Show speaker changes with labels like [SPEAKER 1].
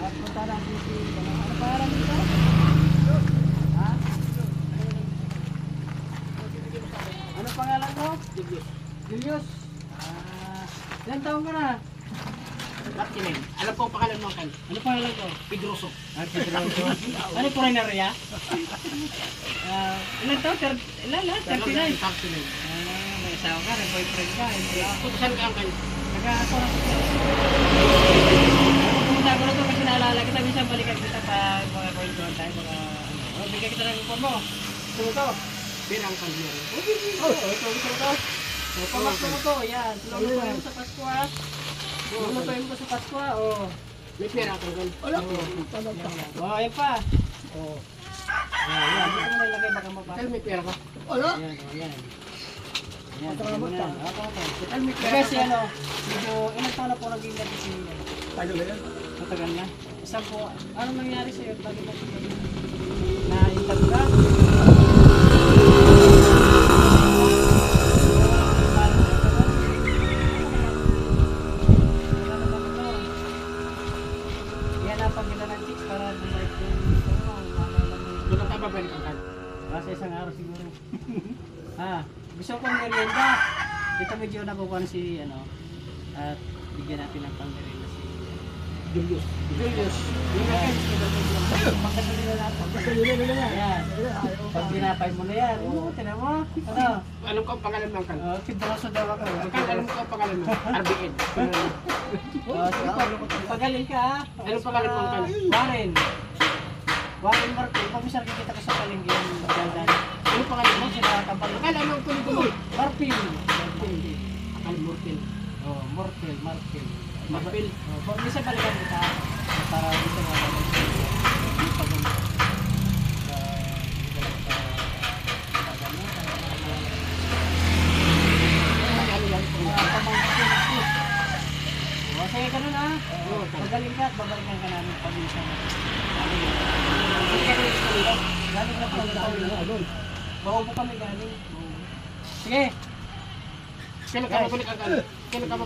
[SPEAKER 1] Punta natin si, ano pangalan nito? Ha? Ano pangalan mo?
[SPEAKER 2] Julius.
[SPEAKER 1] Julius. Ilang taong ka na?
[SPEAKER 2] Ba't kinin? Alam ko ang pangalan mo kan.
[SPEAKER 1] Ano pangalan ko?
[SPEAKER 2] Pedroso.
[SPEAKER 1] Pedroso. Ano foreigner ya? Ilang taon? Ilan lang? 39? May asawa ka, may boyfriend ka.
[SPEAKER 2] Kung saan ka ang kan?
[SPEAKER 1] Nag-ako na ko. Pumunta ko na ito kasi naalala kita. Minsan balikan kita pag mga kwentuhan tayo. Bigyan kita ng upon mo. Gusto mo to?
[SPEAKER 2] Birang kan niya.
[SPEAKER 1] Ito gusto mo to? Pamasko mo to. Yan. Lulutuin mo sa Pasko ha. Lulutuin mo sa Pasko ha.
[SPEAKER 2] May pera ka kan.
[SPEAKER 1] Wala po. Ayan pa. Ayan. Dito mo nalagay baka mapa.
[SPEAKER 2] Kaya may pera ka.
[SPEAKER 1] Ayan. Ayan. Ayan. Total may pera. Kasi ano, medyo ilang taon na po naging natin si
[SPEAKER 2] Tagal na yan.
[SPEAKER 1] matagal na. Isa po, ano nangyari sa'yo? Bakit na-intab ka? Yan ang pagkita ng chicks para bumalik yung
[SPEAKER 2] Doon ka babalik ang kan.
[SPEAKER 1] Basta isang araw siguro. Gusto ko merienda. Dito medyo nakukuha na si ano. At bigyan natin ng pang-merienda si
[SPEAKER 2] Julius.
[SPEAKER 1] Julius. Pagkasalila natin. Ayan. Pag binapay mo na yan. Tinan mo. Ano?
[SPEAKER 2] Alam ko ang pangalan mo kan.
[SPEAKER 1] Kibroso daw ako.
[SPEAKER 2] Kan alam ko ang pangalan mo. RBN.
[SPEAKER 1] Sige po. Pagaling ka ha.
[SPEAKER 2] Anong pangalan mo kan?
[SPEAKER 1] Warren. Warren Marco. Pag-misar kita ka sa palengke yung magandang.
[SPEAKER 2] Anong pangalan mo?
[SPEAKER 1] Sinakabal.
[SPEAKER 2] Akala mo ang tuloy-tuloy.
[SPEAKER 1] Marpil.
[SPEAKER 2] Akala Mortel.
[SPEAKER 1] Marpil.
[SPEAKER 2] Marpil.
[SPEAKER 1] Minsan balikan kita para bisa mabalik yung pag-uwi. Sige ka nun ha. Magaling ka at babalikan ka namin pag-isa natin. Galing na po. Baubo kami galing. Sige.
[SPEAKER 2] Kailan ka babalik ang kan? Kailan ka babalik?